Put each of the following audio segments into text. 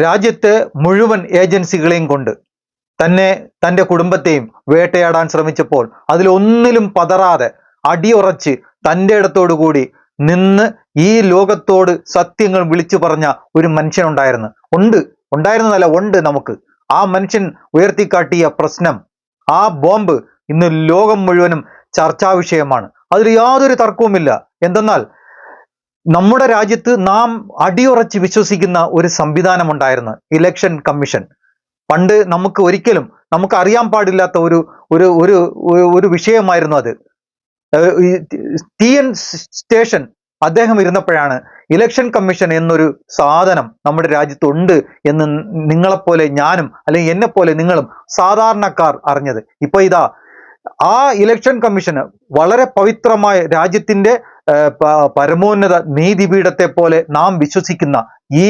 രാജ്യത്തെ മുഴുവൻ ഏജൻസികളെയും കൊണ്ട് തൻ്റെ കുടുംബത്തെയും വേട്ടയാടാൻ ശ്രമിച്ചപ്പോൾ അതിലൊന്നിലും പതറാതെ അടിയുറച്ച് തൻ്റെ ഇടത്തോടു കൂടി നിന്ന് ഈ ലോകത്തോട് സത്യങ്ങൾ വിളിച്ചു പറഞ്ഞ ഒരു മനുഷ്യനുണ്ടായിരുന്നു. ഉണ്ടായിരുന്നതല്ല, ഉണ്ട് നമുക്ക്. ആ മനുഷ്യൻ ഉയർത്തിക്കാട്ടിയ പ്രശ്നം, ആ ബോംബ് ഇന്ന് ലോകം മുഴുവനും ചർച്ചാ വിഷയമാണ്. അതിൽ യാതൊരു തർക്കവുമില്ല. എന്തെന്നാൽ നമ്മുടെ രാജ്യത്ത് നാം അടിയുറച്ച് വിശ്വസിക്കുന്ന ഒരു സംവിധാനം ഉണ്ടായിരുന്നു, ഇലക്ഷൻ കമ്മീഷൻ. പണ്ട് നമുക്ക് അറിയാൻ പാടില്ലാത്ത ഒരു ഒരു ഒരു ഒരു വിഷയമായിരുന്നു അത്. TN സ്റ്റേഷൻ അദ്ദേഹം ഇരുന്നപ്പോഴാണ് ഇലക്ഷൻ കമ്മീഷൻ എന്നൊരു സാധനം നമ്മുടെ രാജ്യത്തുണ്ട് എന്ന് നിങ്ങളെപ്പോലെ ഞാനും അല്ലെങ്കിൽ എന്നെപ്പോലെ നിങ്ങളും സാധാരണക്കാർ അറിഞ്ഞത്. ഇപ്പൊ ഇതാ ആ ഇലക്ഷൻ കമ്മീഷന് വളരെ പവിത്രമായ രാജ്യത്തിന്റെ പരമോന്നത നീതിപീഠത്തെ പോലെ നാം വിശ്വസിക്കുന്ന ഈ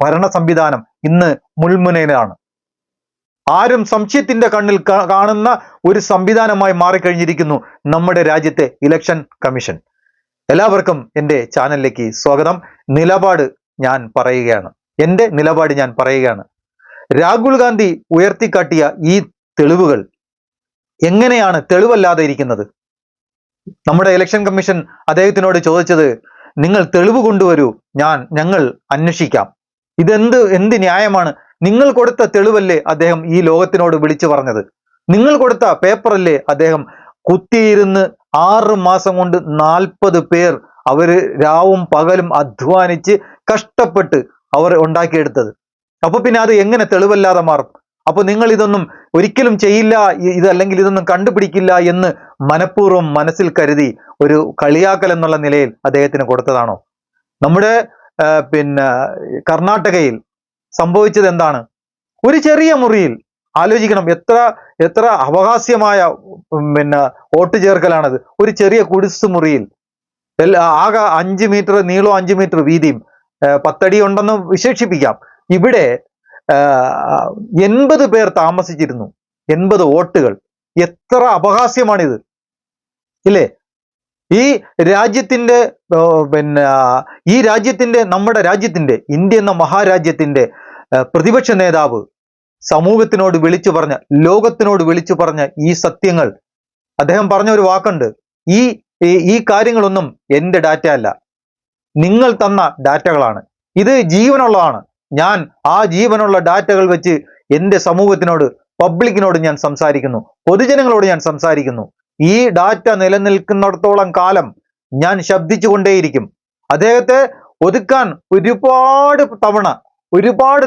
ഭരണ സംവിധാനം ഇന്ന് മുൾമുനയിലാണ്. ആരും സംശയത്തിന്റെ കണ്ണിൽ കാണുന്ന ഒരു സംവിധാനമായി മാറിക്കഴിഞ്ഞിരിക്കുന്നു നമ്മുടെ രാജ്യത്തെ ഇലക്ഷൻ കമ്മീഷൻ. എല്ലാവർക്കും എൻ്റെ ചാനലിലേക്ക് സ്വാഗതം. എൻ്റെ നിലപാട് ഞാൻ പറയുകയാണ്. രാഹുൽ ഗാന്ധി ഉയർത്തിക്കാട്ടിയ ഈ തെളിവുകൾ എങ്ങനെയാണ് തെളിവല്ലാതെ ഇരിക്കുന്നത്? നമ്മുടെ ഇലക്ഷൻ കമ്മീഷൻ അദ്ദേഹത്തിനോട് ചോദിച്ചത്, നിങ്ങൾ തെളിവ് കൊണ്ടുവരൂ, ഞങ്ങൾ അന്വേഷിക്കാം. എന്ത് ന്യായമാണ്? നിങ്ങൾ കൊടുത്ത തെളിവല്ലേ അദ്ദേഹം ഈ ലോകത്തിനോട് വിളിച്ചു പറഞ്ഞത്? നിങ്ങൾ കൊടുത്ത പേപ്പറല്ലേ അദ്ദേഹം കുത്തിയിരുന്ന് 6 മാസം കൊണ്ട് 40 പേർ അവര് രാവും പകലും അധ്വാനിച്ച് കഷ്ടപ്പെട്ട് അവർ ഉണ്ടാക്കിയെടുത്തത്? അപ്പൊ പിന്നെ അത് എങ്ങനെ തെളിവല്ലാതെ മാറും? അപ്പൊ നിങ്ങൾ ഇതൊന്നും ഒരിക്കലും ചെയ്യില്ല, അല്ലെങ്കിൽ ഇതൊന്നും കണ്ടുപിടിക്കില്ല എന്ന് മനഃപൂർവ്വം മനസ്സിൽ കരുതി ഒരു കളിയാക്കൽ എന്നുള്ള നിലയിൽ അദ്ദേഹത്തിന് കൊടുത്തതാണോ? നമ്മുടെ കർണാടകയിൽ സംഭവിച്ചത് എന്താണ്? ഒരു ചെറിയ മുറിയിൽ ആലോചിക്കണം, എത്ര അപഹാസ്യമായ വോട്ട് ചേർക്കലാണത്. ഒരു ചെറിയ കുടിസ് മുറിയിൽ ആകെ 5 മീറ്റർ നീളവും 5 മീറ്റർ വീതിയും 10 അടി ഉണ്ടെന്ന് വിശേഷിപ്പിക്കാം. ഇവിടെ 80 പേർ താമസിച്ചിരുന്നു. 80 വോട്ടുകൾ. എത്ര അപഹാസ്യമാണിത്, ഇല്ലേ? ഈ രാജ്യത്തിന്റെ നമ്മുടെ രാജ്യത്തിന്റെ ഇന്ത്യ എന്ന മഹാരാജ്യത്തിന്റെ പ്രതിപക്ഷ നേതാവ് സമൂഹത്തിനോട് വിളിച്ചു പറഞ്ഞ, ലോകത്തിനോട് വിളിച്ചു പറഞ്ഞ ഈ സത്യങ്ങൾ, അദ്ദേഹം പറഞ്ഞ ഒരു വാക്കുണ്ട്, ഈ കാര്യങ്ങളൊന്നും എൻ്റെ ഡാറ്റ അല്ല, നിങ്ങൾ തന്ന ഡാറ്റകളാണ്. ഇത് ജീവനുള്ളതാണ്. ഞാൻ ആ ജീവനുള്ള ഡാറ്റകൾ വെച്ച് എൻ്റെ സമൂഹത്തിനോട്, പബ്ലിക്കിനോട് ഞാൻ സംസാരിക്കുന്നു, പൊതുജനങ്ങളോട് ഞാൻ സംസാരിക്കുന്നു. ഈ ഡാറ്റ നിലനിൽക്കുന്നിടത്തോളം കാലം ഞാൻ ശബ്ദിച്ചുകൊണ്ടേയിരിക്കും. അദ്ദേഹത്തെ ഒതുക്കാൻ ഒരുപാട്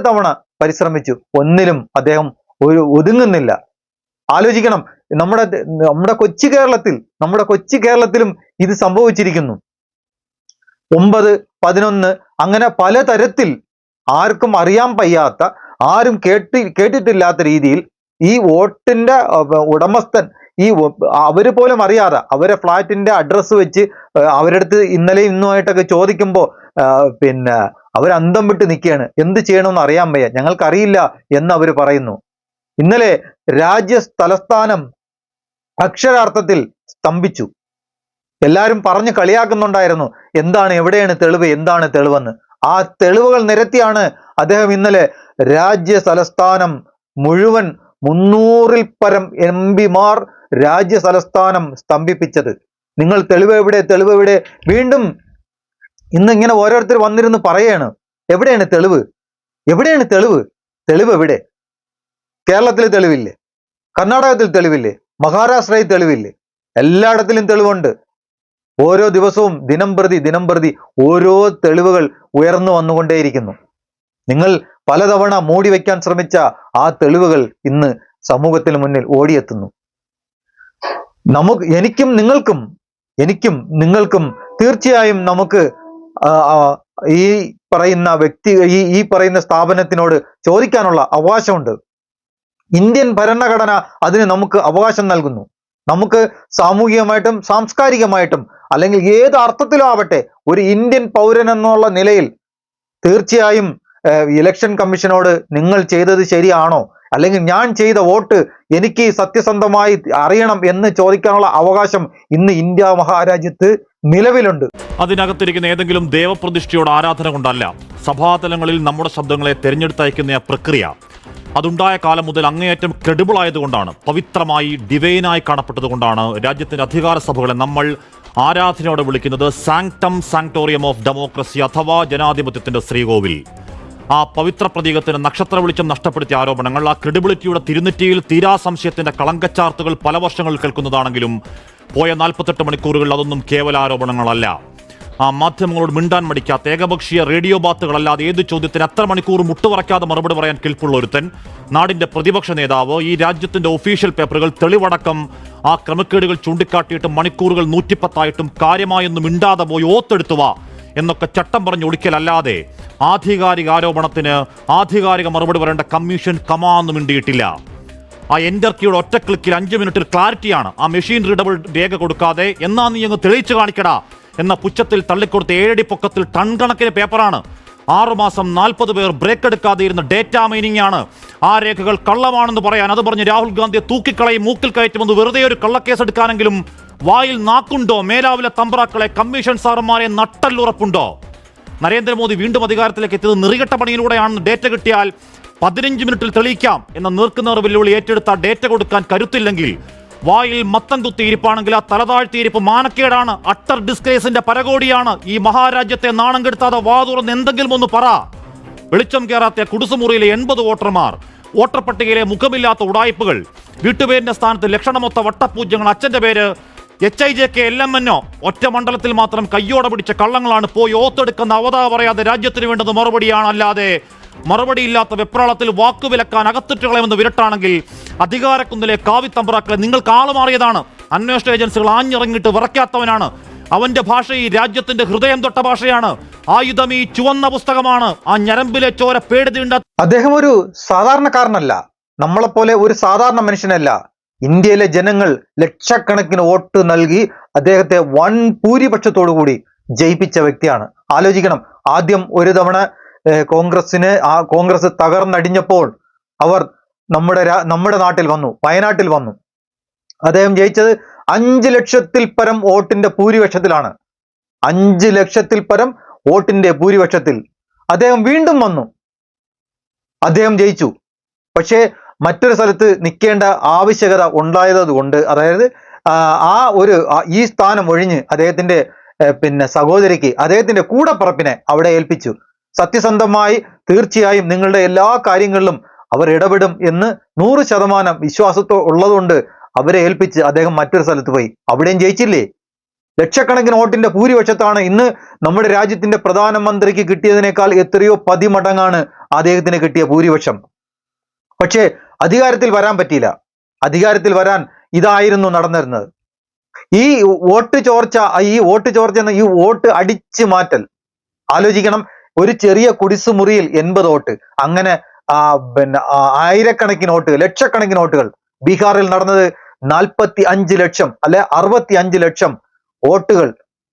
തവണ പരിശ്രമിച്ചു. ഒന്നിലും അദ്ദേഹം ഒതുങ്ങുന്നില്ല. ആലോചിക്കണം, നമ്മുടെ കൊച്ചു കേരളത്തിലും ഇത് സംഭവിച്ചിരിക്കുന്നു. 9, 11 അങ്ങനെ പലതരത്തിൽ ആർക്കും അറിയാൻ വയ്യാത്ത, ആരും കേട്ടിട്ടില്ലാത്ത രീതിയിൽ ഈ വോട്ടിന്റെ ഉടമസ്ഥൻ, അവര് പോലും അറിയാതെ അവരെ ഫ്ലാറ്റിന്റെ അഡ്രസ്സ് വെച്ച് അവരുടെ അടുത്ത് ഇന്നലെയും ഇന്നുമായിട്ടൊക്കെ ചോദിക്കുമ്പോൾ അവർ അന്തം വിട്ട് നിൽക്കുകയാണ്. എന്ത് ചെയ്യണമെന്ന് അറിയാൻ വയ്യ, ഞങ്ങൾക്കറിയില്ല എന്ന് അവർ പറയുന്നു. ഇന്നലെ തലസ്ഥാനം അക്ഷരാർത്ഥത്തിൽ സ്തംഭിച്ചു. എല്ലാവരും പറഞ്ഞു കളിയാക്കുന്നുണ്ടായിരുന്നു, എവിടെയാണ് തെളിവെന്ന്. ആ തെളിവുകൾ നിരത്തിയാണ് അദ്ദേഹം ഇന്നലെ തലസ്ഥാനം മുഴുവൻ 300-ൽ പരം MP-മാർ തലസ്ഥാനം സ്തംഭിപ്പിച്ചത്. നിങ്ങൾ തെളിവ് എവിടെ? വീണ്ടും ഇന്ന് ഇങ്ങനെ ഓരോരുത്തർ വന്നിരുന്ന് പറയാണ്, എവിടെയാണ് തെളിവ്? തെളിവ് എവിടെ? കേരളത്തിൽ തെളിവില്ലേ? കർണാടകത്തിൽ തെളിവില്ലേ? മഹാരാഷ്ട്രയിൽ തെളിവില്ലേ? എല്ലായിടത്തിലും തെളിവുണ്ട്. ഓരോ ദിവസവും ദിനം പ്രതി ഓരോ തെളിവുകൾ ഉയർന്നു വന്നുകൊണ്ടേയിരിക്കുന്നു. നിങ്ങൾ പലതവണ മൂടി വയ്ക്കാൻ ശ്രമിച്ച ആ തെളിവുകൾ ഇന്ന് സമൂഹത്തിന് മുന്നിൽ ഓടിയെത്തുന്നു. എനിക്കും നിങ്ങൾക്കും തീർച്ചയായും നമുക്ക് ഈ പറയുന്ന സ്ഥാപനത്തിനോട് ചോദിക്കാനുള്ള അവകാശമുണ്ട്. ഇന്ത്യൻ ഭരണഘടന അതിന് നമുക്ക് അവകാശം നൽകുന്നു. നമുക്ക് സാമൂഹികമായിട്ടും സാംസ്കാരികമായിട്ടും അല്ലെങ്കിൽ ഏത് അർത്ഥത്തിലും ആവട്ടെ, ഒരു ഇന്ത്യൻ പൗരൻ എന്നുള്ള നിലയിൽ തീർച്ചയായും ഇലക്ഷൻ കമ്മീഷനോട് നിങ്ങൾ ചെയ്തത് ശരിയാണോ, അല്ലെങ്കിൽ ഞാൻ ചെയ്ത വോട്ട് എനിക്ക് സത്യസന്ധമായി അറിയണം എന്ന് ചോദിക്കാനുള്ള അവകാശം ഇന്ന് ഇന്ത്യ മഹാരാജ്യത്ത് നിലവിലുണ്ട്. അതിനകത്തിരിക്കുന്ന ഏതെങ്കിലും ദേവപ്രതിഷ്ഠയോട് ആരാധന കൊണ്ടല്ല. സഭാതലങ്ങളിൽ നമ്മുടെ ശബ്ദങ്ങളെ തെരഞ്ഞെടുത്തയക്കുന്ന പ്രക്രിയ അതുണ്ടായ കാലം മുതൽ അങ്ങേയറ്റം ക്രെഡിബിൾ ആയതുകൊണ്ടാണ്, പവിത്രമായി ഡിവൈനായി കാണപ്പെട്ടതുകൊണ്ടാണ് രാജ്യത്തിന്റെ അധികാര സഭകളെ നമ്മൾ ആരാധനയോടെ വിളിക്കുന്നത് സാങ്ക്ടം സാങ്ക്ടോറിയം ഓഫ് ഡെമോക്രസി അഥവാ ജനാധിപത്യത്തിന്റെ ശ്രീകോവിൽ. ആ പവിത്ര പ്രതീകത്തിന് നക്ഷത്ര വെളിച്ചം നഷ്ടപ്പെടുത്തിയ ആരോപണങ്ങൾ, ആ ക്രെഡിബിലിറ്റിയുടെ തിരുനെറ്റിയിൽ തീരാ സംശയത്തിന്റെ കളങ്കച്ചാർത്തുകൾ പല വർഷങ്ങൾ കേൾക്കുന്നതാണെങ്കിലും പോയ 48 മണിക്കൂറുകളിൽ അതൊന്നും കേവല ആരോപണങ്ങളല്ല. ആ മാധ്യമങ്ങളോട് മിണ്ടാൻ മടിക്കാത്ത ഏകപക്ഷീയ റേഡിയോ ബാത്തുകളല്ലാതെ ഏത് ചോദ്യത്തിന് എത്ര മണിക്കൂർ മുട്ടുപറക്കാതെ മറുപടി പറയാൻ കെൽപ്പുള്ള ഒരുത്തൻ, നാടിന്റെ പ്രതിപക്ഷ നേതാവ്, ഈ രാജ്യത്തിന്റെ ഒഫീഷ്യൽ പേപ്പറുകൾ തെളിവടക്കം ആ ക്രമക്കേടുകൾ ചൂണ്ടിക്കാട്ടിയിട്ട് മണിക്കൂറുകൾ 110 കാര്യമായൊന്നും മിണ്ടാതെ പോയി ഓത്തെടുത്തുവാ എന്നൊക്കെ ചട്ടം പറഞ്ഞ് ഒടിക്കലല്ലാതെ ആധികാരിക ആരോപണത്തിന് ആധികാരിക മറുപടി പറയേണ്ട കമ്മീഷൻ കമാന്നും മിണ്ടിയിട്ടില്ല. ആ എൻ്റർ കീയുടെ ഒറ്റ ക്ലിക്കിൽ 5 മിനിറ്റിൽ ക്ലാരിറ്റിയാണ്. ആ മെഷീൻ റീഡബിൾ രേഖ കൊടുക്കാതെ എന്നാ നീ അങ്ങ് തെളിയിച്ചു കാണിക്കടാ എന്ന പുച്ഛത്തിൽ തള്ളിക്കൊടുത്ത 7 അടി പൊക്കത്തിൽ ടൺ കണക്കിന് പേപ്പറാണ്. 6 മാസം 40 പേർ ബ്രേക്ക് എടുക്കാതെ ഇരുന്ന ഡേറ്റ മൈനിങ് ആണ്. ആ രേഖകൾ കള്ളമാണെന്ന് പറയാൻ, അത് പറഞ്ഞ് രാഹുൽ ഗാന്ധിയെ തൂക്കിക്കളയും മൂക്കിൽ കയറ്റുമെന്ന് വെറുതെ ഒരു കള്ളക്കേസ് എടുക്കാനെങ്കിലും വായിൽ നാക്കുണ്ടോ? മേലാവിലെ തമ്പ്രാക്കളെ, കമ്മീഷൻ സാറന്മാരെ നട്ടല്ലുറപ്പുണ്ടോ? നരേന്ദ്രമോദി വീണ്ടും അധികാരത്തിലേക്ക് എത്തിയത് നെറികെട്ട പണിയിലൂടെയാണെന്ന് ഡേറ്റ കിട്ടിയാൽ 15 മിനിറ്റിൽ തെളിയിക്കാം എന്ന നീർക്കുനേർ വെല്ലുവിളി ഏറ്റെടുത്ത ഡേറ്റ കൊടുക്കാൻ കരുത്തില്ലെങ്കിൽ, വായിൽ മത്തം കുത്തിയിരിപ്പാണെങ്കിൽ ആ തലതാഴ്ത്തിയിരിപ്പ് മാനക്കേടാണ്, അട്ടർ ഡിസ്ഗ്രേസിന്റെ പരകോടിയാണ്. ഈ മഹാരാജ്യത്തെ നാണം കെടുത്താതെ വാ തുറന്ന് എന്തെങ്കിലും ഒന്ന് പറ. വെളിച്ചം കയറാത്ത കുടുസുമുറിയിലെ 80 വോട്ടർമാർ, വോട്ടർ പട്ടികയിലെ മുഖമില്ലാത്ത ഉടായ്പകൾ, വീട്ടുപേരിന്റെ സ്ഥാനത്ത് ലക്ഷണമൊത്ത വട്ടപൂജ്യങ്ങൾ, അച്ഛന്റെ പേര് HIJK LMNO, ഒറ്റ മണ്ഡലത്തിൽ മാത്രം കയ്യോടെ പിടിച്ച കള്ളങ്ങളാണ്. പോയി ഓത്തെടുക്കുന്ന അവതാ പറയാതെ രാജ്യത്തിന് വേണ്ടത് മറുപടിയാണ്. അല്ലാതെ മറുപടിയില്ലാത്ത വെപ്രാളത്തിൽ വാക്കുവിലക്കാൻ അകത്തിട്ട് കളയുമെന്ന് വിരട്ടാണെങ്കിൽ അധികാരക്കുന്നിലെ കാവിത്തമ്പ്രാക്കളെ നിങ്ങൾക്ക് ആളുമാറിയതാണ്. അന്വേഷണ ഏജൻസികൾ ആഞ്ഞിറങ്ങിയിട്ട് വിറയ്ക്കാത്തവനാണ്. അവന്റെ ഭാഷ ഈ രാജ്യത്തിന്റെ ഹൃദയം തൊട്ട ഭാഷയാണ്. ആയുധം ഈ ചുവന്ന പുസ്തകമാണ്. ആ ഞരമ്പിലെ ചോര പേടിതീണ്ട. അദ്ദേഹം ഒരു സാധാരണക്കാരനല്ല, നമ്മളെപ്പോലെ ഒരു സാധാരണ മനുഷ്യനല്ല. ഇന്ത്യയിലെ ജനങ്ങൾ ലക്ഷക്കണക്കിന് വോട്ട് നൽകി അദ്ദേഹത്തെ വൻ ഭൂരിപക്ഷത്തോടു കൂടി ജയിപ്പിച്ച വ്യക്തിയാണ്. ആലോചിക്കണം, ആദ്യം ഒരു തവണ കോൺഗ്രസ് തകർന്നടിഞ്ഞപ്പോൾ അവർ നമ്മുടെ നാട്ടിൽ വന്നു, വയനാട്ടിൽ വന്നു. അദ്ദേഹം ജയിച്ചത് 5 ലക്ഷത്തിൽ പരം വോട്ടിന്റെ ഭൂരിപക്ഷത്തിലാണ്. 5 ലക്ഷത്തിൽ പരം വോട്ടിന്റെ ഭൂരിപക്ഷത്തിൽ അദ്ദേഹം വീണ്ടും വന്നു, അദ്ദേഹം ജയിച്ചു. പക്ഷേ മറ്റൊരു സ്ഥലത്ത് നിൽക്കേണ്ട ആവശ്യകത ഉണ്ടായത് കൊണ്ട്, അതായത് ഈ സ്ഥാനം ഒഴിഞ്ഞ് അദ്ദേഹത്തിന്റെ സഹോദരിക്ക്, അദ്ദേഹത്തിന്റെ കൂടപ്പറപ്പിനെ അവിടെ ഏൽപ്പിച്ചു. സത്യസന്ധമായി തീർച്ചയായും നിങ്ങളുടെ എല്ലാ കാര്യങ്ങളിലും അവർ ഇടപെടും എന്ന് 100% വിശ്വാസത്തോ ഉള്ളതുകൊണ്ട് അവരെ ഏൽപ്പിച്ച് അദ്ദേഹം മറ്റൊരു സ്ഥലത്ത് പോയി, അവിടെയും ജയിച്ചില്ലേ? ലക്ഷക്കണക്കിന് വോട്ടിന്റെ ഭൂരിപക്ഷത്താണ് ഇന്ന് നമ്മുടെ രാജ്യത്തിന്റെ പ്രധാനമന്ത്രിക്ക് കിട്ടിയതിനേക്കാൾ എത്രയോ 10 മടങ്ങാണ് അദ്ദേഹത്തിന് കിട്ടിയ ഭൂരിപക്ഷം. പക്ഷേ അധികാരത്തിൽ വരാൻ പറ്റിയില്ല. അധികാരത്തിൽ വരാൻ ഇതായിരുന്നു നടന്നിരുന്നത്. ഈ വോട്ട് ചോർച്ച എന്ന ഈ വോട്ട് അടിച്ചു മാറ്റൽ, ആലോചിക്കണം, ഒരു ചെറിയ കുടിസുമുറിയിൽ 80 വോട്ട്, അങ്ങനെ ആയിരക്കണക്കിന് വോട്ട്, ലക്ഷക്കണക്കിന് വോട്ടുകൾ. ബീഹാറിൽ നടന്നത് 45 ലക്ഷം അല്ലെ 65 ലക്ഷം വോട്ടുകൾ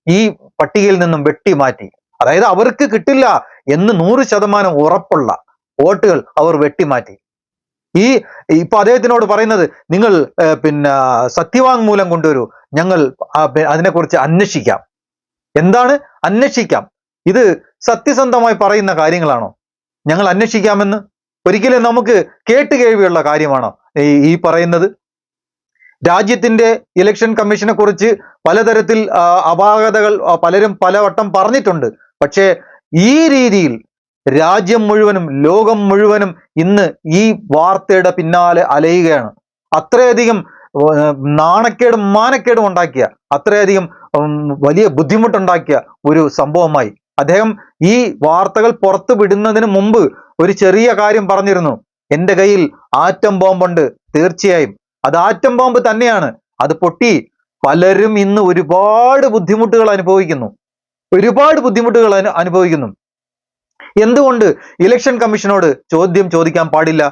ഈ പട്ടികയിൽ നിന്നും വെട്ടിമാറ്റി. അതായത് അവർക്ക് കിട്ടില്ല എന്ന് 100% ഉറപ്പുള്ള വോട്ടുകൾ അവർ വെട്ടിമാറ്റി. ഇപ്പൊ അദ്ദേഹത്തിനോട് പറയുന്നത്, നിങ്ങൾ സത്യവാങ്മൂലം കൊണ്ടുവരൂ, ഞങ്ങൾ അതിനെക്കുറിച്ച് അന്വേഷിക്കാം. എന്താണ് അന്വേഷിക്കാം? ഇത് സത്യസന്ധമായി പറയുന്ന കാര്യങ്ങളാണോ? ഞങ്ങൾ അന്വേഷിക്കാമെന്ന് ഒരിക്കലും നമുക്ക് കേട്ടുകേൾവിയുള്ള കാര്യമാണോ ഈ പറയുന്നത്? രാജ്യത്തിന്റെ ഇലക്ഷൻ കമ്മീഷനെ കുറിച്ച് പലതരത്തിൽ അപാകതകൾ പലരും പലവട്ടം പറഞ്ഞിട്ടുണ്ട്. പക്ഷേ ഈ രീതിയിൽ രാജ്യം മുഴുവനും ലോകം മുഴുവനും ഇന്ന് ഈ വാർത്തയുടെ പിന്നാലെ അലയുകയാണ്. അത്രയധികം നാണക്കേടും മാനക്കേടും ഉണ്ടാക്കിയ, അത്രയധികം വലിയ ബുദ്ധിമുട്ടുണ്ടാക്കിയ ഒരു സംഭവമായി. അദ്ദേഹം ഈ വാർത്തകൾ പുറത്തു വിടുന്നതിന് മുമ്പ് ഒരു ചെറിയ കാര്യം പറഞ്ഞിരുന്നു, എൻ്റെ കയ്യിൽ ആറ്റം ബോംബുണ്ട്. തീർച്ചയായും അത് ആറ്റം ബോംബ് തന്നെയാണ്. അത് പൊട്ടി പലരും ഇന്ന് ഒരുപാട് ബുദ്ധിമുട്ടുകൾ അനുഭവിക്കുന്നു. എന്തുകൊണ്ട് ഇലക്ഷൻ കമ്മീഷനോട് ചോദ്യം ചോദിക്കാൻ പാടില്ല?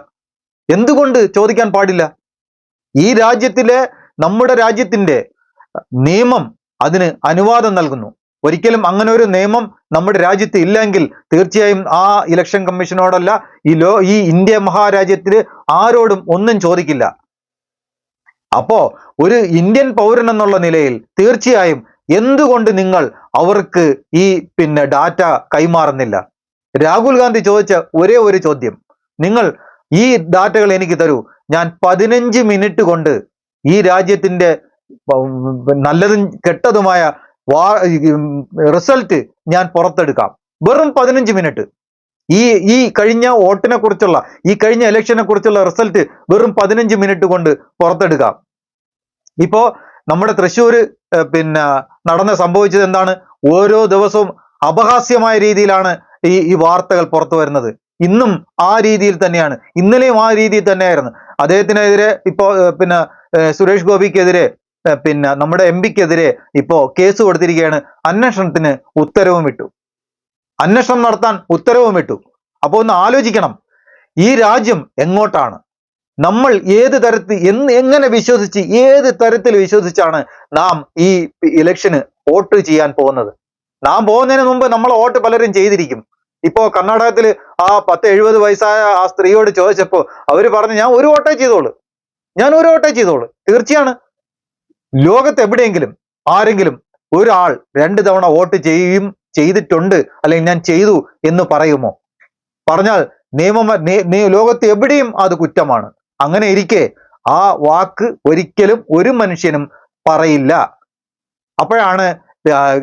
എന്തുകൊണ്ട് ചോദിക്കാൻ പാടില്ല? ഈ രാജ്യത്തിലെ, നമ്മുടെ രാജ്യത്തിന്റെ നിയമം അതിന് അനുവാദം നൽകുന്നു. ഒരിക്കലും അങ്ങനെ ഒരു നിയമം നമ്മുടെ രാജ്യത്ത് ഇല്ലെങ്കിൽ തീർച്ചയായും ആ ഇലക്ഷൻ കമ്മീഷനോടല്ല ഈ ഇന്ത്യ മഹാരാജ്യത്തില് ആരോടും ഒന്നും ചോദിക്കില്ല. അപ്പോ ഒരു ഇന്ത്യൻ പൗരൻ എന്നുള്ള നിലയിൽ തീർച്ചയായും എന്തുകൊണ്ട് നിങ്ങൾ അവർക്ക് ഈ ഡാറ്റ കൈമാറുന്നില്ല? രാഹുൽ ഗാന്ധി ചോദിച്ച ഒരേ ഒരു ചോദ്യം, നിങ്ങൾ ഈ ഡാറ്റകൾ എനിക്ക് തരൂ, ഞാൻ 15 മിനിറ്റ് കൊണ്ട് ഈ രാജ്യത്തിന്റെ നല്ലതും കെട്ടതുമായ റിസൾട്ട് ഞാൻ പുറത്തെടുക്കാം. വെറും 15 മിനിറ്റ്. ഈ കഴിഞ്ഞ വോട്ടിനെ കുറിച്ചുള്ള, ഈ കഴിഞ്ഞ ഇലക്ഷനെ കുറിച്ചുള്ള റിസൾട്ട് വെറും 15 മിനിറ്റ് കൊണ്ട് പുറത്തെടുക്കാം. ഇപ്പോ നമ്മുടെ തൃശ്ശൂര് സംഭവിച്ചത് എന്താണ്? ഓരോ ദിവസവും അപഹാസ്യമായ രീതിയിലാണ് ഈ വാർത്തകൾ പുറത്തു വരുന്നത്. ഇന്നും ആ രീതിയിൽ തന്നെയാണ്, ഇന്നലെയും ആ രീതിയിൽ തന്നെയായിരുന്നു. അദ്ദേഹത്തിനെതിരെ ഇപ്പോ സുരേഷ് ഗോപിക്കെതിരെ നമ്മുടെ MP-ക്കെതിരെ ഇപ്പോ കേസ് കൊടുത്തിരിക്കുകയാണ്. അന്വേഷണത്തിന് ഉത്തരവും വിട്ടു, അന്വേഷണം നടത്താൻ ഉത്തരവും വിട്ടു. അപ്പൊ ഒന്ന് ആലോചിക്കണം, ഈ രാജ്യം എങ്ങോട്ടാണ്? നമ്മൾ ഏത് തരത്തിൽ എങ്ങനെ വിശ്വസിച്ച്, ഏത് തരത്തിൽ വിശ്വസിച്ചാണ് നാം ഈ ഇലക്ഷന് വോട്ട് ചെയ്യാൻ പോകുന്നത്? നാം പോകുന്നതിന് മുമ്പ് നമ്മളെ വോട്ട് പലരും ചെയ്തിരിക്കും. ഇപ്പോ കർണാടകത്തില് ആ 70 വയസ്സായ ആ സ്ത്രീയോട് ചോദിച്ചപ്പോ അവര് പറഞ്ഞു, ഞാൻ ഒരു വോട്ടേ ചെയ്തോളൂ. തീർച്ചയാണ്, ലോകത്ത് എവിടെയെങ്കിലും ആരെങ്കിലും ഒരാൾ 2 തവണ വോട്ട് ചെയ്തിട്ടുണ്ട് അല്ലെങ്കിൽ ഞാൻ ചെയ്തു എന്ന് പറയുമോ? പറഞ്ഞാൽ ലോകത്ത് എവിടെയും അത് കുറ്റമാണ്. അങ്ങനെ ഇരിക്കെ ആ വാക്ക് ഒരിക്കലും ഒരു മനുഷ്യനും പറയില്ല. അപ്പോഴാണ്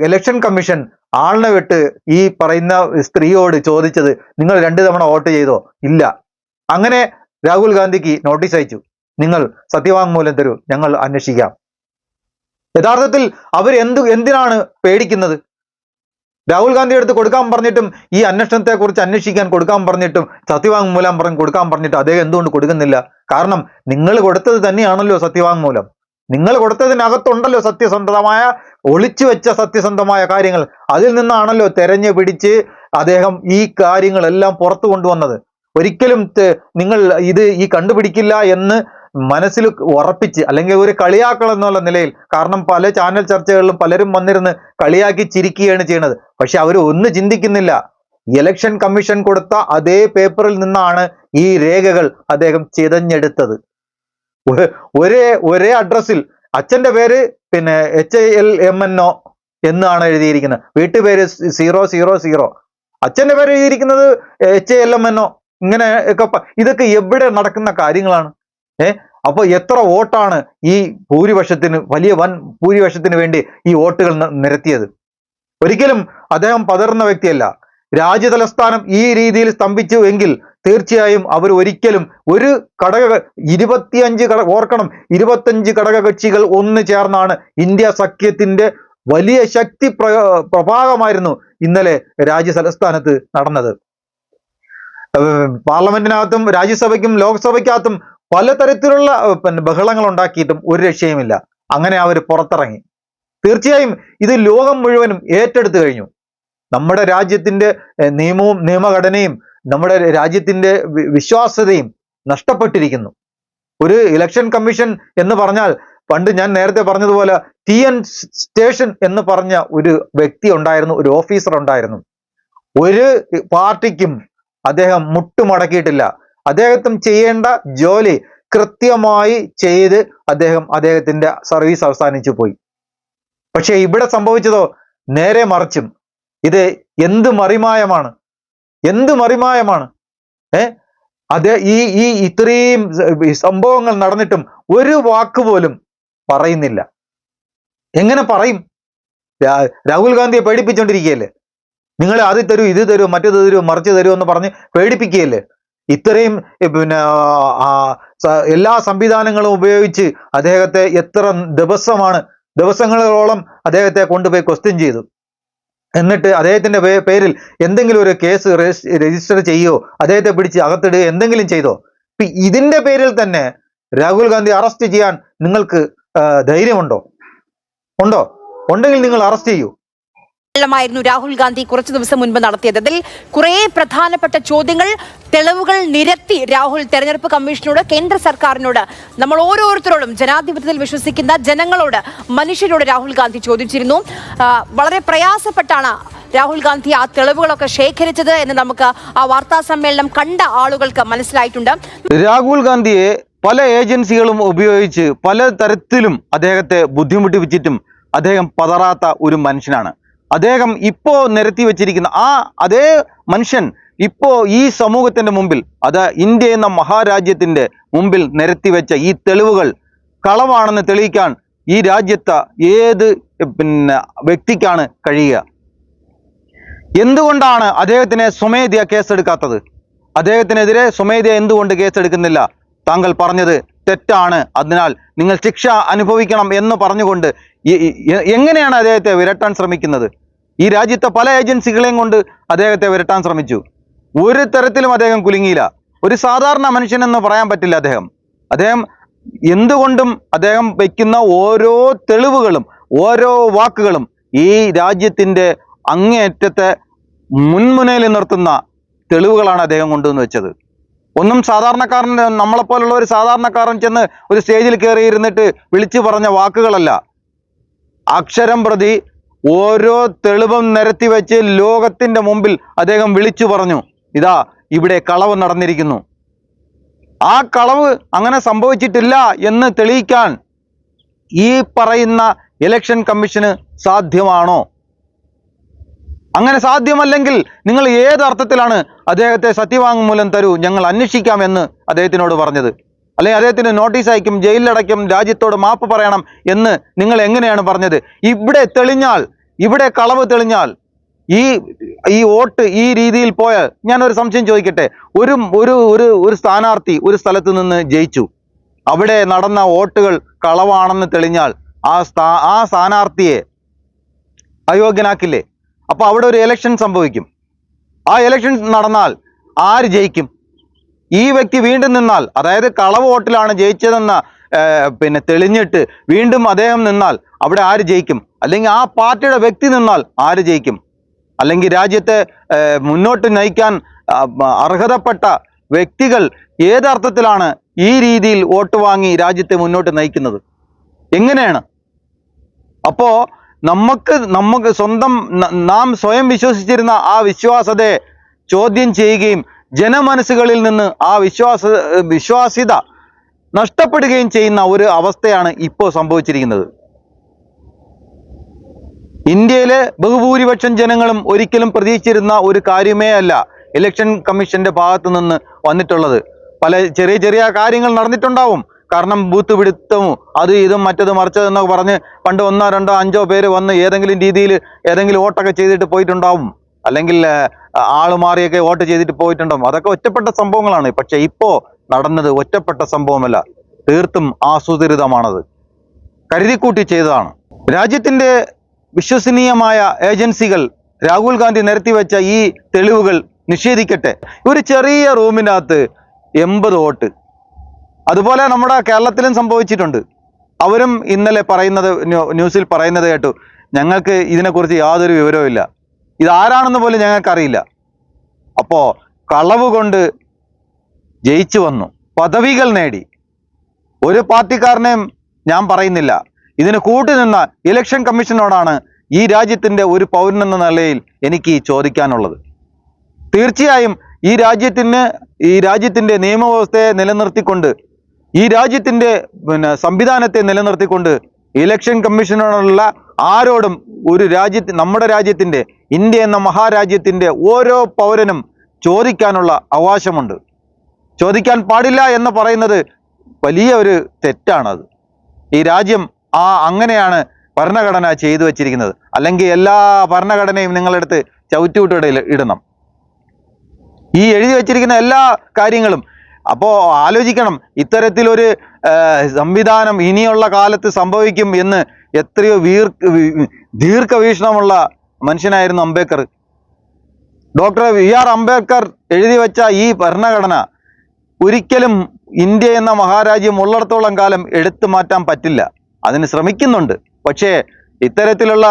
ഇലക്ഷൻ കമ്മീഷൻ ആളിനെ വിട്ട് ഈ പറയുന്ന സ്ത്രീയോട് ചോദിച്ചത്, നിങ്ങൾ 2 തവണ വോട്ട് ചെയ്തോ? ഇല്ല. അങ്ങനെ രാഹുൽ ഗാന്ധിക്ക് നോട്ടീസ് അയച്ചു, നിങ്ങൾ സത്യവാങ്മൂലം തരൂ, ഞങ്ങൾ അന്വേഷിക്കാം. യഥാർത്ഥത്തിൽ അവർ എന്തിനാണ് പേടിക്കുന്നത്? രാഹുൽ ഗാന്ധി അടുത്ത് കൊടുക്കാൻ പറഞ്ഞിട്ടും, ഈ അന്വേഷണത്തെ കുറിച്ച് അന്വേഷിക്കാൻ കൊടുക്കാൻ പറഞ്ഞിട്ടും, സത്യവാങ്മൂലം കൊടുക്കാൻ പറഞ്ഞിട്ടും അദ്ദേഹം എന്തുകൊണ്ട് കൊടുക്കുന്നില്ല? കാരണം നിങ്ങൾ കൊടുത്തത് തന്നെയാണല്ലോ സത്യവാങ്മൂലം. നിങ്ങൾ കൊടുത്തതിനകത്തുണ്ടല്ലോ സത്യസന്ധമായ, ഒളിച്ചു വെച്ച സത്യസന്ധമായ കാര്യങ്ങൾ. അതിൽ നിന്നാണല്ലോ തെരഞ്ഞു പിടിച്ച് അദ്ദേഹം ഈ കാര്യങ്ങളെല്ലാം പുറത്തു കൊണ്ടുവന്നത്. ഒരിക്കലും നിങ്ങൾ ഈ കണ്ടുപിടിക്കില്ല എന്ന് മനസ്സിൽ ഉറപ്പിച്ച്, അല്ലെങ്കിൽ ഒരു കളിയാക്കൾ എന്നുള്ള നിലയിൽ, കാരണം പല ചാനൽ ചർച്ചകളിലും പലരും വന്നിരുന്ന് കളിയാക്കി ചിരിക്കുകയാണ് ചെയ്യുന്നത്. പക്ഷെ അവർ ഒന്ന് ചിന്തിക്കുന്നില്ല, ഇലക്ഷൻ കമ്മീഷൻ കൊടുത്ത അതേ പേപ്പറിൽ നിന്നാണ് ഈ രേഖകൾ അദ്ദേഹം ചിതഞ്ഞെടുത്തത്. ഒരേ അഡ്രസ്സിൽ അച്ഛന്റെ പേര് HILMNO എന്നാണ് എഴുതിയിരിക്കുന്നത്, വീട്ടുപേര് 000, അച്ഛന്റെ പേര് എഴുതിയിരിക്കുന്നത് HILMNO. ഇങ്ങനെ ഇതൊക്കെ എവിടെ നടക്കുന്ന കാര്യങ്ങളാണ്? അപ്പൊ എത്ര വോട്ടാണ് ഈ വൻ ഭൂരിപക്ഷത്തിന് വേണ്ടി ഈ വോട്ടുകൾ നിരത്തിയത്? ഒരിക്കലും അദ്ദേഹം പതറുന്ന വ്യക്തിയല്ല. രാജ്യതലസ്ഥാനം ഈ രീതിയിൽ സ്തംഭിച്ചു എങ്കിൽ തീർച്ചയായും അവർ ഒരിക്കലും 25 ഘടക കക്ഷികൾ ഒന്ന് ചേർന്നാണ് ഇന്ത്യ സഖ്യത്തിന്റെ വലിയ ശക്തി പ്രഭാവമായിരുന്നു ഇന്നലെ രാജ്യതലസ്ഥാനത്ത് നടന്നത്. പാർലമെന്റിനകത്തും രാജ്യസഭയ്ക്കും ലോക്സഭയ്ക്കകത്തും പലതരത്തിലുള്ള ബഹളങ്ങൾ ഉണ്ടാക്കിയിട്ടും ഒരു രക്ഷയുമില്ല. അങ്ങനെ അവർ പുറത്തിറങ്ങി. തീർച്ചയായും ഇത് ലോകം മുഴുവനും ഏറ്റെടുത്തു കഴിഞ്ഞു. നമ്മുടെ രാജ്യത്തിന്റെ നിയമവും നിയമഘടനയും നമ്മുടെ രാജ്യത്തിന്റെ വിശ്വാസ്യതയും നഷ്ടപ്പെട്ടിരിക്കുന്നു. ഒരു ഇലക്ഷൻ കമ്മീഷൻ എന്ന് പറഞ്ഞാൽ, പണ്ട് ഞാൻ നേരത്തെ പറഞ്ഞതുപോലെ TN സ്റ്റേഷൻ എന്ന് പറഞ്ഞ ഒരു വ്യക്തി ഉണ്ടായിരുന്നു, ഒരു ഓഫീസർ ഉണ്ടായിരുന്നു. ഒരു പാർട്ടിക്കും അദ്ദേഹം മുട്ടുമടക്കിയിട്ടില്ല. അദ്ദേഹത്തിന് ചെയ്യേണ്ട ജോലി കൃത്യമായി ചെയ്ത് അദ്ദേഹത്തിന്റെ സർവീസ് അവസാനിച്ചു പോയി. പക്ഷെ ഇവിടെ സംഭവിച്ചതോ നേരെ മറിച്ചും. ഇത് എന്ത് മറിമായമാണ്! ഇത്രയും സംഭവങ്ങൾ നടന്നിട്ടും ഒരു വാക്ക് പോലും പറയുന്നില്ല. എങ്ങനെ പറയും? രാഹുൽ ഗാന്ധിയെ പേടിപ്പിച്ചുകൊണ്ടിരിക്കുകയല്ലേ? നിങ്ങൾ അത് തരൂ, ഇത് തരൂ, മറ്റേത് തരൂ, മറിച്ച് തരൂ എന്ന് പറഞ്ഞ് പേടിപ്പിക്കുകയല്ലേ? ഇത്രയും എല്ലാ സംവിധാനങ്ങളും ഉപയോഗിച്ച് അദ്ദേഹത്തെ എത്ര ദിവസങ്ങളോളം അദ്ദേഹത്തെ കൊണ്ടുപോയി ക്വസ്റ്റ്യൻ ചെയ്തു. എന്നിട്ട് അദ്ദേഹത്തിന്റെ പേരിൽ എന്തെങ്കിലും ഒരു കേസ് രജിസ്റ്റർ ചെയ്യോ, അദ്ദേഹത്തെ പിടിച്ച് അകത്തിടുക എന്തെങ്കിലും ചെയ്തോ? ഇതിന്റെ പേരിൽ തന്നെ രാഹുൽ ഗാന്ധി അറസ്റ്റ് ചെയ്യാൻ നിങ്ങൾക്ക് ധൈര്യമുണ്ടോ? ഉണ്ടെങ്കിൽ നിങ്ങൾ അറസ്റ്റ് ചെയ്യൂ. ായിരുന്നു രാഹുൽ ഗാന്ധി കുറച്ചു ദിവസം മുൻപ് നടത്തിയത്. അതിൽ കുറെ പ്രധാനപ്പെട്ട ചോദ്യങ്ങൾ, തെളിവുകൾ നിരത്തി രാഹുൽ തെരഞ്ഞെടുപ്പ് കമ്മീഷനോട്, കേന്ദ്ര സർക്കാരിനോട്, നമ്മൾ ഓരോരുത്തരോടും, ജനാധിപത്യത്തിൽ വിശ്വസിക്കുന്ന ജനങ്ങളോട്, മനുഷ്യരോട് രാഹുൽ ഗാന്ധി ചോദിച്ചിരുന്നു. വളരെ പ്രയാസപ്പെട്ടാണ് രാഹുൽ ഗാന്ധി ആ തെളിവുകളൊക്കെ ശേഖരിച്ചത് എന്ന് നമുക്ക് ആ വാർത്താ സമ്മേളനം കണ്ട ആളുകൾക്ക് മനസ്സിലായിട്ടുണ്ട്. രാഹുൽ ഗാന്ധിയെ പല ഏജൻസികളും ഉപയോഗിച്ച് പല തരത്തിലും അദ്ദേഹത്തെ ബുദ്ധിമുട്ടിപ്പിച്ചിട്ടും അദ്ദേഹം പതറാത്ത ഒരു മനുഷ്യനാണ്. അദ്ദേഹം ഇപ്പോ നിരത്തി വെച്ചിരിക്കുന്ന അതേ മനുഷ്യൻ ഇപ്പോ ഈ സമൂഹത്തിന്റെ മുമ്പിൽ, അത് ഇന്ത്യ എന്ന മഹാരാജ്യത്തിന്റെ മുമ്പിൽ നിരത്തി വെച്ച ഈ തെളിവുകൾ കളവാണെന്ന് തെളിയിക്കാൻ ഈ രാജ്യത്തെ ഏത് വ്യക്തിക്കാണ് കഴിയുക? എന്തുകൊണ്ടാണ് അദ്ദേഹത്തിന് സ്വമേധയാ കേസെടുക്കാത്തത്? അദ്ദേഹത്തിനെതിരെ സ്വമേധയാ എന്തുകൊണ്ട് കേസെടുക്കുന്നില്ല? താങ്കൾ പറഞ്ഞത് തെറ്റാണ്, അതിനാൽ നിങ്ങൾ ശിക്ഷ അനുഭവിക്കണം എന്ന് പറഞ്ഞുകൊണ്ട് എങ്ങനെയാണ് അദ്ദേഹത്തെ വിരട്ടാൻ ശ്രമിക്കുന്നത്? ഈ രാജ്യത്തെ പല ഏജൻസികളെയും കൊണ്ട് അദ്ദേഹത്തെ വിരട്ടാൻ ശ്രമിച്ചു. ഒരു തരത്തിലും അദ്ദേഹം കുലുങ്ങിയില്ല. ഒരു സാധാരണ മനുഷ്യനെന്ന് പറയാൻ പറ്റില്ല അദ്ദേഹം എന്തുകൊണ്ടും അദ്ദേഹം വയ്ക്കുന്ന ഓരോ തെളിവുകളും ഓരോ വാക്കുകളും ഈ രാജ്യത്തിൻ്റെ അങ്ങേയറ്റത്തെ മുൻമുനയിൽ നിർത്തുന്ന തെളിവുകളാണ് അദ്ദേഹം കൊണ്ടുവന്ന് വെച്ചത്. ഒന്നും സാധാരണക്കാരൻ, നമ്മളെപ്പോലുള്ള ഒരു സാധാരണക്കാരൻ ചെന്ന് ഒരു സ്റ്റേജിൽ കയറി ഇരുന്നിട്ട് വിളിച്ചു പറഞ്ഞ വാക്കുകളല്ല. അക്ഷരം പ്രതി ഓരോ തെളിവും നിരത്തി വെച്ച് ലോകത്തിൻ്റെ മുമ്പിൽ അദ്ദേഹം വിളിച്ചു പറഞ്ഞു, ഇതാ ഇവിടെ കളവ് നടന്നിരിക്കുന്നു. ആ കളവ് അങ്ങനെ സംഭവിച്ചിട്ടില്ല എന്ന് തെളിയിക്കാൻ ഈ പറയുന്ന ഇലക്ഷൻ കമ്മീഷന് സാധ്യമാണോ? അങ്ങനെ സാധ്യമല്ലെങ്കിൽ നിങ്ങൾ ഏത് അർത്ഥത്തിലാണ് അദ്ദേഹത്തെ സത്യവാങ്മൂലം തരൂ, ഞങ്ങൾ അന്വേഷിക്കാമെന്ന് അദ്ദേഹത്തിനോട് പറഞ്ഞത്? അല്ലെങ്കിൽ അദ്ദേഹത്തിന് നോട്ടീസ് അയക്കും, ജയിലിലടയ്ക്കും, രാജ്യത്തോട് മാപ്പ് പറയണം എന്ന് നിങ്ങൾ എങ്ങനെയാണ് പറഞ്ഞത്? ഇവിടെ കളവ് തെളിഞ്ഞാൽ, ഈ വോട്ട് ഈ രീതിയിൽ പോയാൽ, ഞാനൊരു സംശയം ചോദിക്കട്ടെ, ഒരു സ്ഥാനാർത്ഥി ഒരു സ്ഥലത്ത് നിന്ന് ജയിച്ചു, അവിടെ നടന്ന വോട്ടുകൾ കളവാണെന്ന് തെളിഞ്ഞാൽ ആ സ്ഥാനാർത്ഥിയെ അയോഗ്യനാക്കില്ലേ? അപ്പോൾ അവിടെ ഒരു ഇലക്ഷൻ സംഭവിക്കും. ആ ഇലക്ഷൻ നടന്നാൽ ആര് ജയിക്കും? ഈ വ്യക്തി വീണ്ടും നിന്നാൽ, അതായത് കളവ് വോട്ടിലാണ് ജയിച്ചതെന്ന് തെളിഞ്ഞിട്ട് വീണ്ടും അദ്ദേഹം നിന്നാൽ അവിടെ ആര് ജയിക്കും? അല്ലെങ്കിൽ ആ പാർട്ടിയുടെ വ്യക്തി നിന്നാൽ ആര് ജയിക്കും? അല്ലെങ്കിൽ രാജ്യത്തെ മുന്നോട്ട് നയിക്കാൻ അർഹതപ്പെട്ട വ്യക്തികൾ ഏതർത്ഥത്തിലാണ് ഈ രീതിയിൽ വോട്ട് വാങ്ങി രാജ്യത്തെ മുന്നോട്ട് നയിക്കുന്നത്? എങ്ങനെയാണ്? അപ്പോൾ നമുക്ക് നാം സ്വയം വിശ്വസിച്ചിരുന്ന ആ വിശ്വാസത്തെ ചോദ്യം ചെയ്യുകയും ജനമനസ്സുകളിൽ നിന്ന് ആ വിശ്വാസ്യത നഷ്ടപ്പെടുകയും ചെയ്യുന്ന ഒരു അവസ്ഥയാണ് ഇപ്പോൾ സംഭവിച്ചിരിക്കുന്നത്. ഇന്ത്യയിലെ ബഹുഭൂരിപക്ഷം ജനങ്ങളും ഒരിക്കലും പ്രതീക്ഷിച്ചിരുന്ന ഒരു കാര്യമേ അല്ല ഇലക്ഷൻ കമ്മീഷന്റെ ഭാഗത്തു നിന്ന് വന്നിട്ടുള്ളത്. പല ചെറിയ കാര്യങ്ങൾ നടന്നിട്ടുണ്ടാവും. കാരണം ബൂത്ത് പിടുത്തവും അത് ഇതും മറ്റത് മറിച്ചതെന്നൊക്കെ പറഞ്ഞ് പണ്ട് 1, 2, 5 പേര് വന്ന് ഏതെങ്കിലും രീതിയിൽ ഏതെങ്കിലും വോട്ടൊക്കെ ചെയ്തിട്ട് പോയിട്ടുണ്ടാവും, അല്ലെങ്കിൽ ആളുമാറിയൊക്കെ വോട്ട് ചെയ്തിട്ട് പോയിട്ടുണ്ടാവും. അതൊക്കെ ഒറ്റപ്പെട്ട സംഭവങ്ങളാണ്. പക്ഷെ ഇപ്പോൾ നടന്നത് ഒറ്റപ്പെട്ട സംഭവമല്ല, തീർത്തും ആസൂത്രിതമാണത്, കരുതിക്കൂട്ടി ചെയ്തതാണ്. രാജ്യത്തിൻ്റെ വിശ്വസനീയമായ ഏജൻസികൾ രാഹുൽ ഗാന്ധി നിരത്തിവെച്ച ഈ തെളിവുകൾ നിഷേധിക്കട്ടെ. ഒരു ചെറിയ റൂമിനകത്ത് 80 വോട്ട്. അതുപോലെ നമ്മുടെ കേരളത്തിലും സംഭവിച്ചിട്ടുണ്ട്. അവരും ഇന്നലെ ന്യൂസിൽ പറയുന്നത് കേട്ടു, ഞങ്ങൾക്ക് ഇതിനെക്കുറിച്ച് യാതൊരു വിവരവും ഇല്ല, ഇതാരാണെന്ന് പോലും ഞങ്ങൾക്കറിയില്ല. അപ്പോൾ കളവ് കൊണ്ട് ജയിച്ചു വന്നു, പദവികൾ നേടി. ഒരു പാർട്ടിക്കാരനെയും ഞാൻ പറയുന്നില്ല. ഇതിന് കൂട്ടുനിന്ന ഇലക്ഷൻ കമ്മീഷനോടാണ് ഈ രാജ്യത്തിൻ്റെ ഒരു പൗരനെന്ന നിലയിൽ എനിക്ക് ചോദിക്കാനുള്ളത്. തീർച്ചയായും ഈ രാജ്യത്തിൻ്റെ നിയമവ്യവസ്ഥയെ നിലനിർത്തിക്കൊണ്ട്, ഈ രാജ്യത്തിൻ്റെ സംവിധാനത്തെ നിലനിർത്തിക്കൊണ്ട് ഇലക്ഷൻ കമ്മീഷനോടുള്ള ആരോടും നമ്മുടെ രാജ്യത്തിൻ്റെ, ഇന്ത്യ എന്ന മഹാരാജ്യത്തിൻ്റെ ഓരോ പൗരനും ചോദിക്കാനുള്ള അവകാശമുണ്ട്. ചോദിക്കാൻ പാടില്ല എന്ന് പറയുന്നത് വലിയ ഒരു തെറ്റാണത്. ഈ രാജ്യം അങ്ങനെയാണ് ഭരണഘടന ചെയ്തു വച്ചിരിക്കുന്നത്. അല്ലെങ്കിൽ എല്ലാ ഭരണഘടനയും നിങ്ങളെടുത്ത് ചവിറ്റുകൂട്ടയിൽ ഇടണം, ഈ എഴുതി വച്ചിരിക്കുന്ന എല്ലാ കാര്യങ്ങളും. അപ്പോൾ ആലോചിക്കണം, ഇത്തരത്തിലൊരു സംവിധാനം ഇനിയുള്ള കാലത്ത് സംഭവിക്കും എന്ന് എത്രയോ ദീർഘവീക്ഷണമുള്ള മനുഷ്യനായിരുന്നു അംബേദ്കർ. ഡോക്ടർ BR അംബേദ്കർ എഴുതി വെച്ച ഈ ഭരണഘടന ഒരിക്കലും ഇന്ത്യ എന്ന മഹാരാജ്യം ഉള്ളിടത്തോളം കാലം എടുത്തു മാറ്റാൻ പറ്റില്ല. അതിന് ശ്രമിക്കുന്നുണ്ട്. പക്ഷേ ഇത്തരത്തിലുള്ള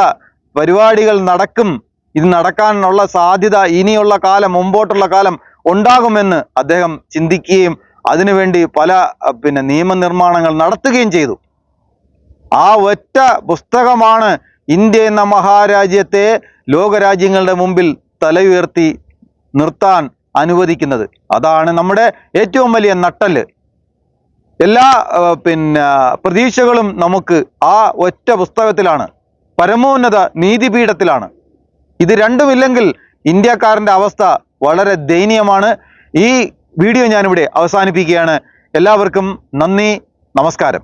പരിപാടികൾ നടക്കും, ഇത് നടക്കാനുള്ള സാധ്യത ഇനിയുള്ള കാലം, മുമ്പോട്ടുള്ള കാലം ഉണ്ടാകുമെന്ന് അദ്ദേഹം ചിന്തിക്കുകയും അതിനുവേണ്ടി പല നിയമനിർമ്മാണങ്ങൾ നടത്തുകയും ചെയ്തു. ആ ഒറ്റ പുസ്തകമാണ് ഇന്ത്യ എന്ന മഹാരാജ്യത്തെ ലോകരാജ്യങ്ങളുടെ മുമ്പിൽ തല ഉയർത്തി നിർത്താൻ അനുവദിക്കുന്നത്. അതാണ് നമ്മുടെ ഏറ്റവും വലിയ നട്ടെല്ല്. എല്ലാ പ്രതീക്ഷകളും നമുക്ക് ആ ഒറ്റ പുസ്തകത്തിലാണ്, പരമോന്നത നീതിപീഠത്തിലാണ്. ഇത് രണ്ടുമില്ലെങ്കിൽ ഇന്ത്യക്കാരൻ്റെ അവസ്ഥ വളരെ ദയനീയമാണ്. ഈ വീഡിയോ ഞാനിവിടെ അവസാനിപ്പിക്കുകയാണ്. എല്ലാവർക്കും നന്ദി, നമസ്കാരം.